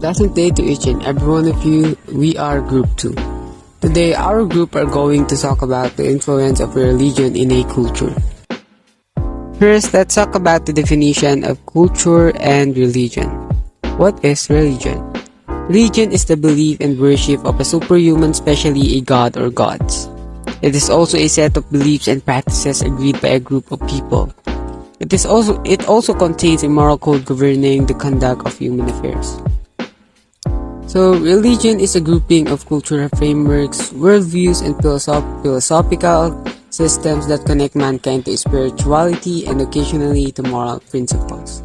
Pleasant day to each and every one of you. We are Group 2. Today, our group are going to talk about the influence of religion in a culture. First, let's talk about the definition of culture and religion. What is religion? Religion is the belief and worship of a superhuman, especially a god or gods. It is also a set of beliefs and practices agreed by a group of people. It also contains a moral code governing the conduct of human affairs. So, religion is a grouping of cultural frameworks, worldviews, and philosophical systems that connect mankind to spirituality and occasionally to moral principles.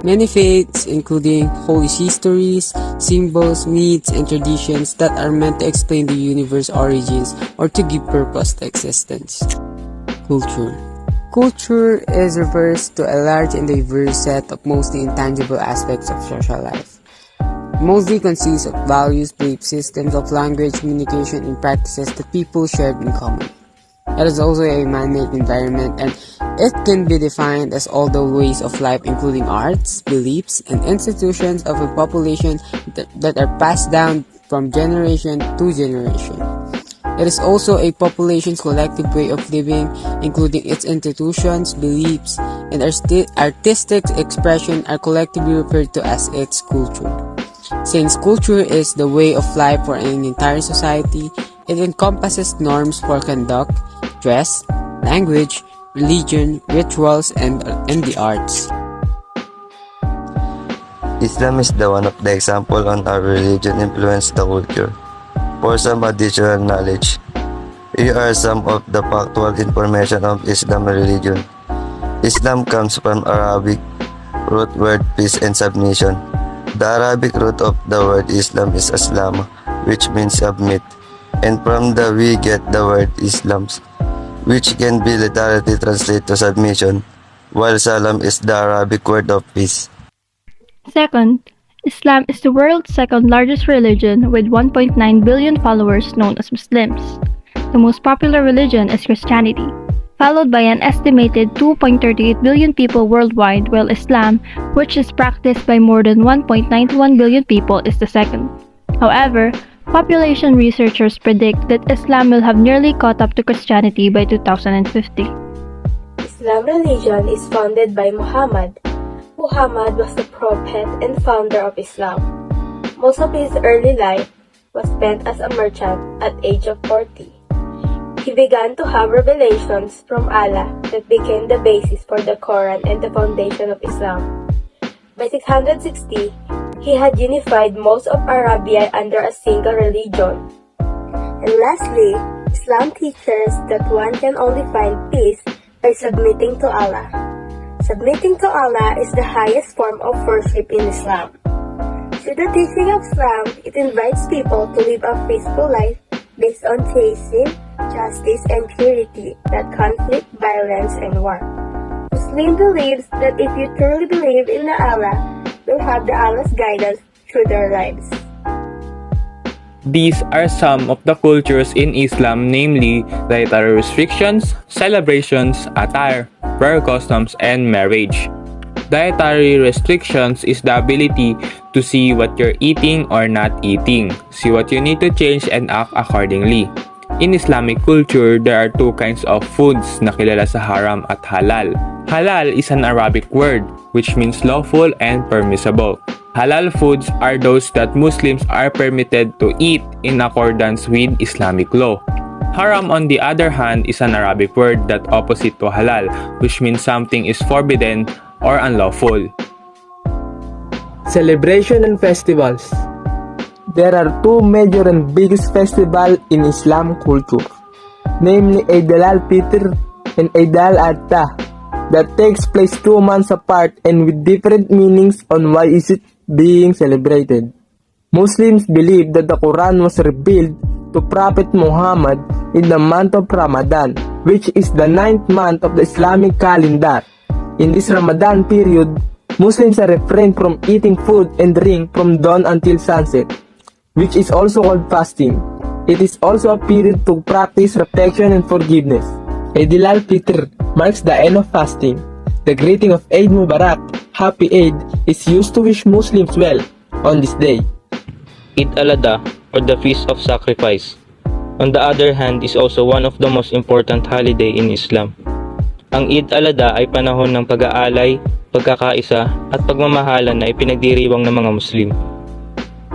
Many faiths, including holy histories, symbols, myths, and traditions that are meant to explain the universe's origins or to give purpose to existence. Culture. Culture is refers to a large and diverse set of mostly intangible aspects of social life. It mostly consists of values, belief systems of language, communication, and practices that people share in common. It is also a man-made environment, and it can be defined as all the ways of life including arts, beliefs, and institutions of a population that are passed down from generation to generation. It is also a population's collective way of living, including its institutions, beliefs, and artistic expression are collectively referred to as its culture. Since culture is the way of life for an entire society, it encompasses norms for conduct, dress, language, religion, rituals, and the arts. Islam is the one of the example on how religion influenced the culture. For some additional knowledge, here are some of the factual information of Islam religion. Islam comes from Arabic root word peace and submission. The Arabic root of the word Islam is Aslam, which means submit, and from the we get the word Islams, which can be literally translated to submission, while Salam is the Arabic word of peace. Second, Islam is the world's second largest religion with 1.9 billion followers known as Muslims. The most popular religion is Christianity, followed by an estimated 2.38 billion people worldwide, while Islam, which is practiced by more than 1.91 billion people, is the second. However, population researchers predict that Islam will have nearly caught up to Christianity by 2050. Islam religion is founded by Muhammad. Muhammad was the prophet and founder of Islam. Most of his early life was spent as a merchant at age of 40. He began to have revelations from Allah that became the basis for the Quran and the foundation of Islam. By 660, he had unified most of Arabia under a single religion. And lastly, Islam teaches that one can only find peace by submitting to Allah. Submitting to Allah is the highest form of worship in Islam. Through the teaching of Islam, it invites people to live a peaceful life based on chaste, justice, and purity, not conflict, violence, and war. Muslim believes that if you truly believe in Allah, you'll have the Allah's guidance through their lives. These are some of the cultures in Islam, namely dietary restrictions, celebrations, attire, prayer customs, and marriage. Dietary restrictions is the ability to see what you're eating or not eating, see what you need to change and act accordingly. In Islamic culture, there are two kinds of foods na kilala sa haram at halal. Halal is an Arabic word which means lawful and permissible. Halal foods are those that Muslims are permitted to eat in accordance with Islamic law. Haram, on the other hand, is an Arabic word that opposite to halal, which means something is forbidden or unlawful. Celebration and festivals. There are two major and biggest festivals in Islam culture, namely Eid al-Fitr and Eid al-Adha, that takes place 2 months apart and with different meanings on why is it being celebrated. Muslims believe that the Quran was revealed to Prophet Muhammad in the month of Ramadan, which is the 9th month of the Islamic calendar. In this Ramadan period, Muslims are refrained from eating food and drink from dawn until sunset, which is also called fasting. It is also a period to practice reflection and forgiveness. Eid al-Fitr marks the end of fasting. The greeting of Eid Mubarak, Happy Eid, is used to wish Muslims well. on this day. Eid al-Adha, or the Feast of Sacrifice, on the other hand, is also one of the most important holiday in Islam. Ang Eid al-Adha ay panahon ng pag-aalay, pagkakaisa, at pagmamahalan na ipinagdiriwang ng mga Muslim.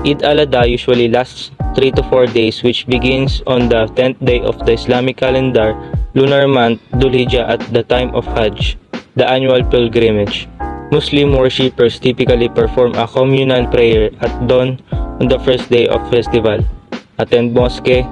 Eid al-Adha usually lasts 3 to 4 days, which begins on the 10th day of the Islamic calendar, lunar month Dhul Hijjah, at the time of Hajj, the annual pilgrimage. Muslim worshippers typically perform a communal prayer at dawn on the first day of festival, attend mosque,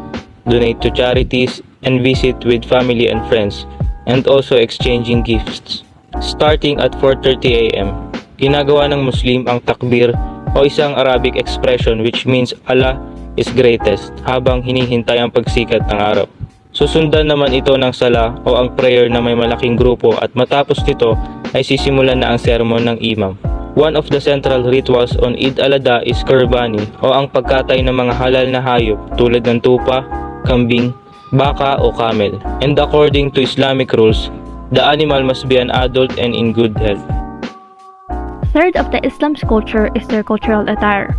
donate to charities, and visit with family and friends, and also exchanging gifts. Starting at 4:30 a.m., ginagawa ng Muslim ang takbir o isang Arabic expression which means Allah is greatest habang hinihintay ang pagsikat ng araw. Susundan naman ito ng sala o ang prayer na may malaking grupo at matapos nito ay sisimulan na ang sermon ng imam. One of the central rituals on Eid al-Adha is kurbani o ang pagkatay ng mga halal na hayop tulad ng tupa, kambing, baka o camel. And according to Islamic rules, the animal must be an adult and in good health. Third of the Islam's culture is their cultural attire.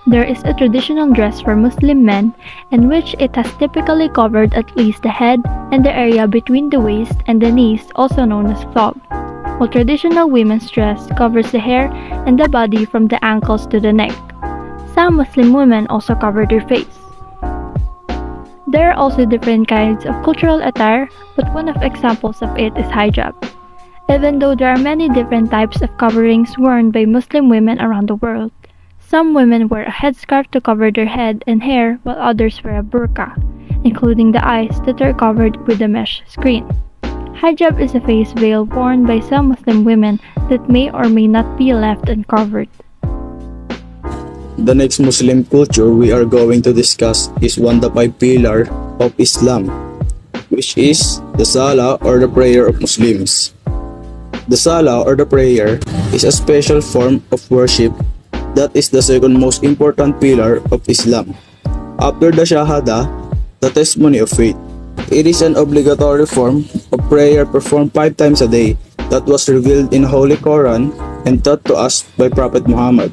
There is a traditional dress for Muslim men in which it has typically covered at least the head and the area between the waist and the knees, also known as thob, while traditional women's dress covers the hair and the body from the ankles to the neck. Some Muslim women also cover their face. There are also different kinds of cultural attire, but one of examples of it is hijab. Even though there are many different types of coverings worn by Muslim women around the world, some women wear a headscarf to cover their head and hair while others wear a burqa, including the eyes that are covered with a mesh screen. Hijab is a face veil worn by some Muslim women that may or may not be left uncovered. The next Muslim culture we are going to discuss is one of the 5 pillars of Islam, which is the Salah or the prayer of Muslims. The Salah or the prayer is a special form of worship that is the second most important pillar of Islam, after the Shahada, the testimony of faith. It is an obligatory form of prayer performed 5 times a day that was revealed in the Holy Quran and taught to us by Prophet Muhammad.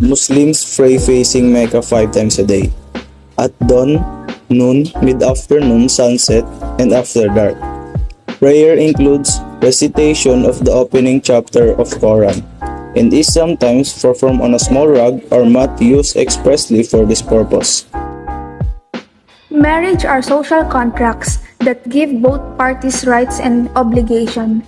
Muslims pray facing Mecca 5 times a day, at dawn, noon, mid-afternoon, sunset, and after dark. Prayer includes recitation of the opening chapter of Quran, and is sometimes performed on a small rug or mat used expressly for this purpose. Marriage are social contracts that give both parties rights and obligation,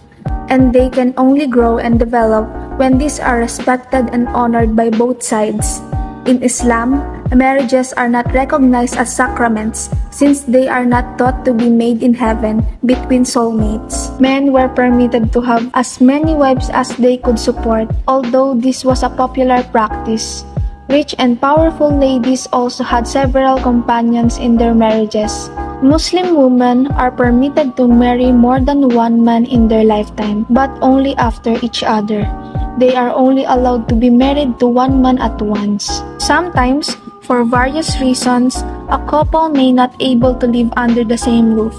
and they can only grow and develop when these are respected and honored by both sides. In Islam, marriages are not recognized as sacraments since they are not thought to be made in heaven between soulmates. Men were permitted to have as many wives as they could support, although this was a popular practice. Rich and powerful ladies also had several companions in their marriages. Muslim women are permitted to marry more than one man in their lifetime, but only after each other. They are only allowed to be married to one man at once. Sometimes, for various reasons, a couple may not able to live under the same roof.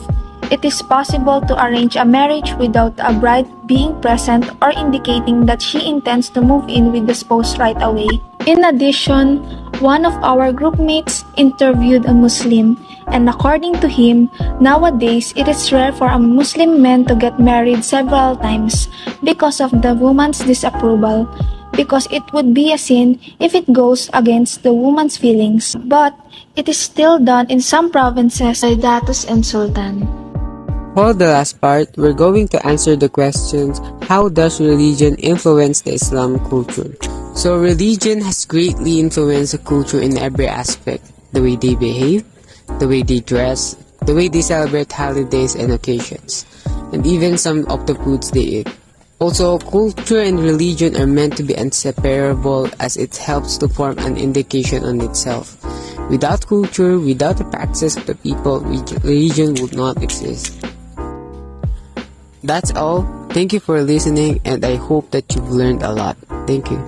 It is possible to arrange a marriage without a bride being present or indicating that she intends to move in with the spouse right away. In addition, one of our groupmates interviewed a Muslim, and according to him, nowadays it is rare for a Muslim man to get married several times because of the woman's disapproval, because it would be a sin if it goes against the woman's feelings, but it is still done in some provinces by Datus and Sultan. For the last part, we're going to answer the questions, how does religion influence the Islam culture? So religion has greatly influenced the culture in every aspect, the way they behave, the way they dress, the way they celebrate holidays and occasions, and even some of the foods they eat. Also, culture and religion are meant to be inseparable as it helps to form an indication on itself. Without culture, without the practice of the people, religion would not exist. That's all. Thank you for listening, and I hope that you've learned a lot. Thank you.